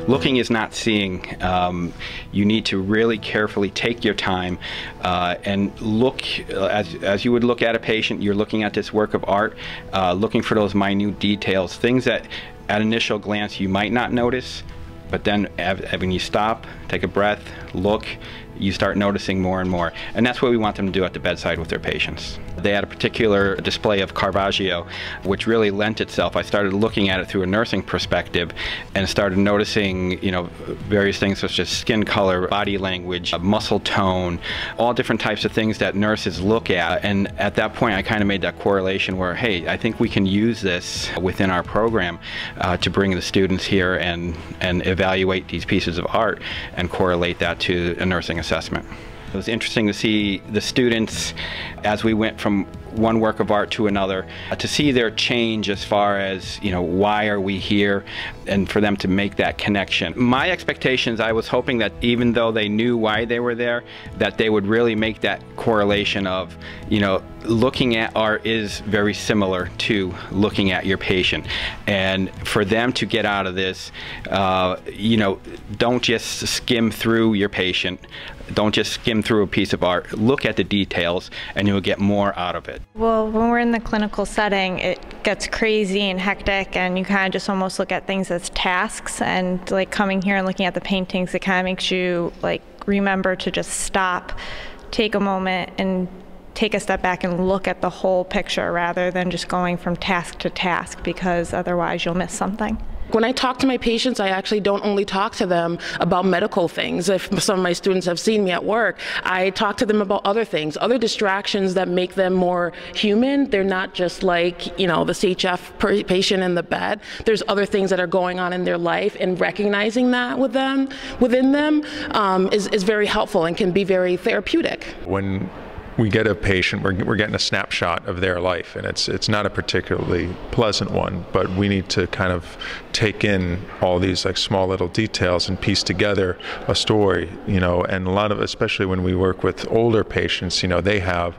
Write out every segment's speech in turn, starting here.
looking is not seeing. You need to really carefully take your time and look, as you would look at a patient, you're looking at this work of art, looking for those minute details, things that at initial glance you might not notice, but then when you stop, take a breath, look, you start noticing more and more. And that's what we want them to do at the bedside with their patients. They had a particular display of Caravaggio, which really lent itself. I started looking at it through a nursing perspective and started noticing, various things such as skin color, body language, muscle tone, all different types of things that nurses look at. And at that point, I kind of made that correlation where, hey, I think we can use this within our program to bring the students here and evaluate these pieces of art and correlate that to a nursing assessment. It was interesting to see the students, as we went from one work of art to another, to see their change as far as, why are we here, and for them to make that connection. My expectations, I was hoping that even though they knew why they were there, that they would really make that correlation of, looking at art is very similar to looking at your patient. And for them to get out of this, don't just skim through your patient. Don't just skim through a piece of art. Look at the details and you'll get more out of it. Well, when we're in the clinical setting, it gets crazy and hectic, and you kind of just almost look at things as tasks. And like coming here and looking at the paintings, it kind of makes you remember to just stop, take a moment, and take a step back and look at the whole picture rather than just going from task to task, because otherwise you'll miss something. When I talk to my patients, I actually don't only talk to them about medical things. If some of my students have seen me at work, I talk to them about other things, other distractions that make them more human. They're not just like, the CHF patient in the bed. There's other things that are going on in their life, and recognizing that within them is very helpful and can be very therapeutic. When we get a patient, we're getting a snapshot of their life, and it's not a particularly pleasant one, but we need to kind of take in all these small little details and piece together a story, and a lot of, especially when we work with older patients, they have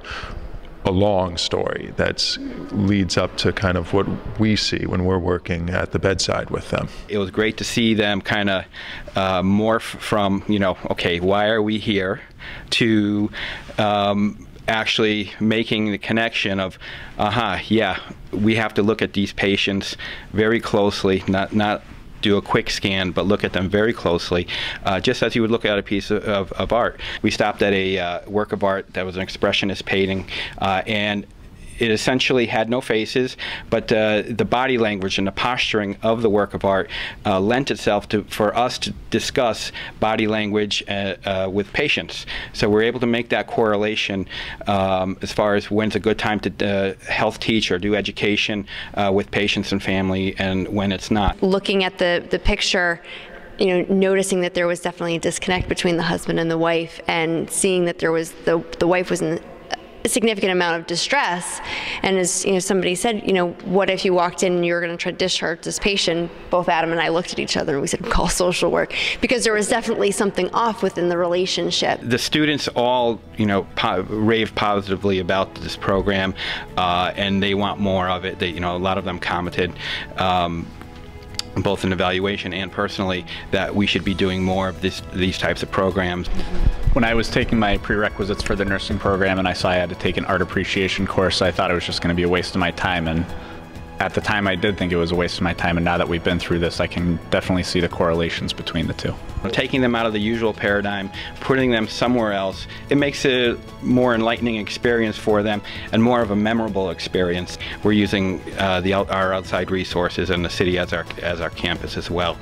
a long story that leads up to kind of what we see when we're working at the bedside with them. It was great to see them kind of morph from, okay, why are we here, to actually making the connection of, yeah, we have to look at these patients very closely, not do a quick scan, but look at them very closely, just as you would look at a piece of art. We stopped at a work of art that was an expressionist painting, and it essentially had no faces, but the body language and the posturing of the work of art lent itself for us to discuss body language with patients. So we're able to make that correlation as far as when's a good time to health teach or do education with patients and family, and when it's not. Looking at the picture, noticing that there was definitely a disconnect between the husband and the wife, and seeing that there was the wife was in a significant amount of distress, and as somebody said, what if you walked in and you were going to try to discharge this patient? Both Adam and I looked at each other and we said, call social work, because there was definitely something off within the relationship. The students all raved positively about this program, and they want more of it. They, a lot of them commented, both in evaluation and personally, that we should be doing more of these types of programs. When I was taking my prerequisites for the nursing program and I saw I had to take an art appreciation course, I thought it was just going to be a waste of my time, and at the time I did think it was a waste of my time, and now that we've been through this, I can definitely see the correlations between the two. Taking them out of the usual paradigm, putting them somewhere else, it makes it a more enlightening experience for them and more of a memorable experience. We're using our outside resources and the city as our campus as well.